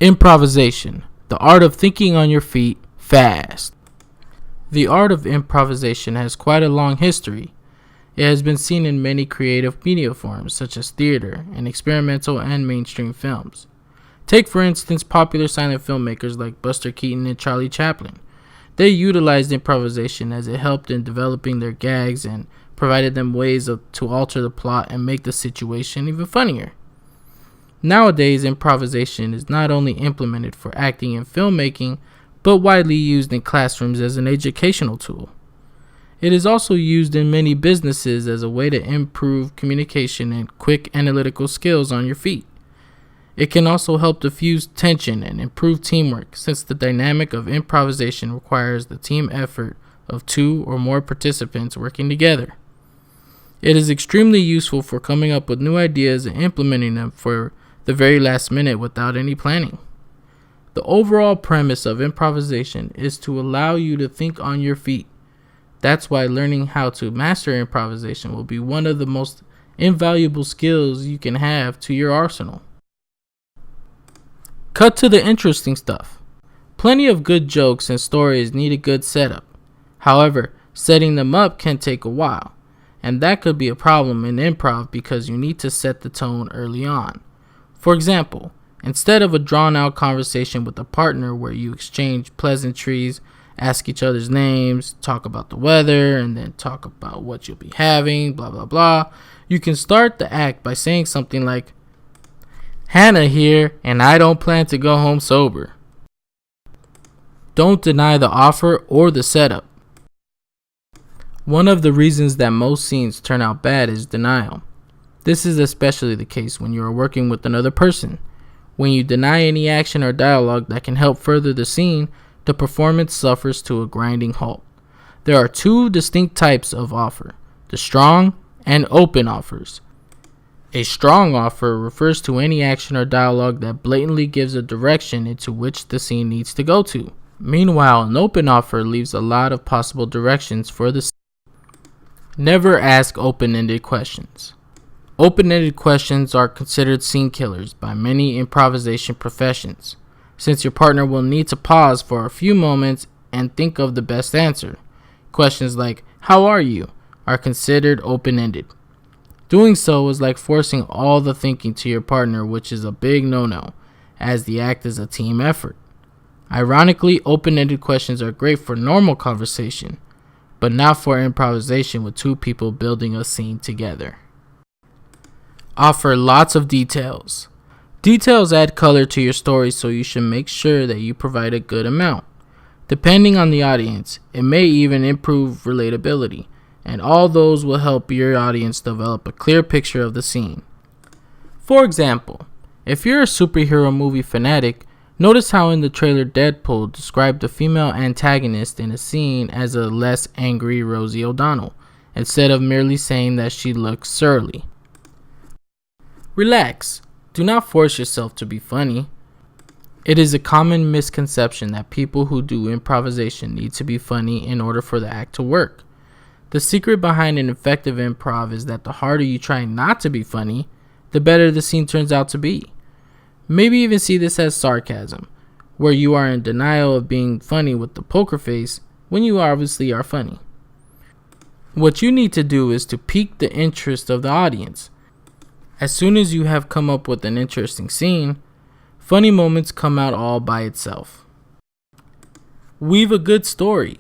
Improvisation, the art of thinking on your feet fast. The art of improvisation has quite a long history. It has been seen in many creative media forms, such as theater and experimental and mainstream films. Take, for instance, popular silent filmmakers like Buster Keaton and Charlie Chaplin. They utilized improvisation as it helped in developing their gags and provided them ways to alter the plot and make the situation even funnier. Nowadays, improvisation is not only implemented for acting and filmmaking, but widely used in classrooms as an educational tool. It is also used in many businesses as a way to improve communication and quick analytical skills on your feet. It can also help diffuse tension and improve teamwork, since the dynamic of improvisation requires the team effort of two or more participants working together. It is extremely useful for coming up with new ideas and implementing them for the very last minute without any planning. The overall premise of improvisation is to allow you to think on your feet. That's why learning how to master improvisation will be one of the most invaluable skills you can have to your arsenal. Cut to the interesting stuff. Plenty of good jokes and stories need a good setup. However, setting them up can take a while, and that could be a problem in improv because you need to set the tone early on. For example, instead of a drawn-out conversation with a partner where you exchange pleasantries, ask each other's names, talk about the weather, and then talk about what you'll be having, blah, blah, blah, you can start the act by saying something like, "Hannah here, and I don't plan to go home sober." Don't deny the offer or the setup. One of the reasons that most scenes turn out bad is denial. This is especially the case when you are working with another person. When you deny any action or dialogue that can help further the scene, the performance suffers to a grinding halt. There are two distinct types of offer: the strong and open offers. A strong offer refers to any action or dialogue that blatantly gives a direction into which the scene needs to go to. Meanwhile, an open offer leaves a lot of possible directions for the scene. Never ask open-ended questions. Open-ended questions are considered scene killers by many improvisation professions, since your partner will need to pause for a few moments and think of the best answer. Questions like, "How are you?" are considered open-ended. Doing so is like forcing all the thinking to your partner, which is a big no-no, as the act is a team effort. Ironically, open-ended questions are great for normal conversation, but not for improvisation with two people building a scene together. Offer lots of details. Details add color to your story, so you should make sure that you provide a good amount. Depending on the audience, it may even improve relatability, and all those will help your audience develop a clear picture of the scene. For example, if you're a superhero movie fanatic, notice how in the trailer Deadpool described the female antagonist in a scene as a less angry Rosie O'Donnell, instead of merely saying that she looks surly. Relax. Do not force yourself to be funny. It is a common misconception that people who do improvisation need to be funny in order for the act to work. The secret behind an effective improv is that the harder you try not to be funny, the better the scene turns out to be. Maybe even see this as sarcasm, where you are in denial of being funny with the poker face when you obviously are funny. What you need to do is to pique the interest of the audience. As soon as you have come up with an interesting scene, funny moments come out all by itself. Weave a good story.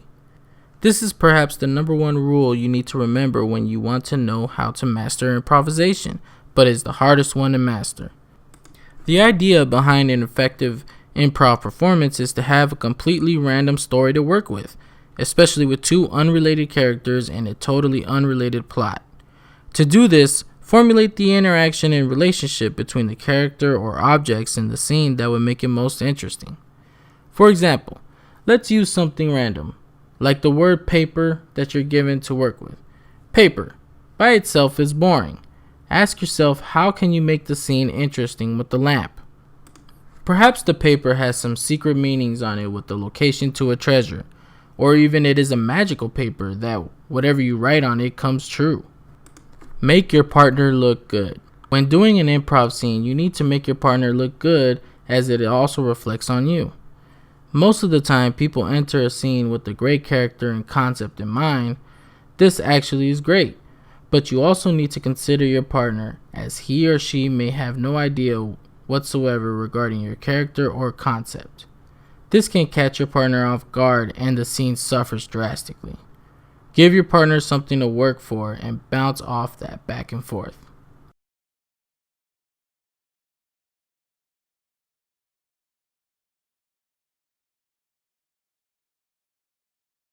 This is perhaps the number one rule you need to remember when you want to know how to master improvisation, but is the hardest one to master. The idea behind an effective improv performance is to have a completely random story to work with, especially with two unrelated characters and a totally unrelated plot. To do this, formulate the interaction and relationship between the character or objects in the scene that would make it most interesting. For example, let's use something random, like the word paper that you're given to work with. Paper, by itself, is boring. Ask yourself, how can you make the scene interesting with the lamp? Perhaps the paper has some secret meanings on it with the location to a treasure, or even it is a magical paper that whatever you write on it comes true. Make your partner look good. When doing an improv scene, you need to make your partner look good as it also reflects on you. Most of the time, people enter a scene with a great character and concept in mind. This actually is great, but you also need to consider your partner, as he or she may have no idea whatsoever regarding your character or concept. This can catch your partner off guard and the scene suffers drastically. Give your partner something to work for and bounce off that back and forth.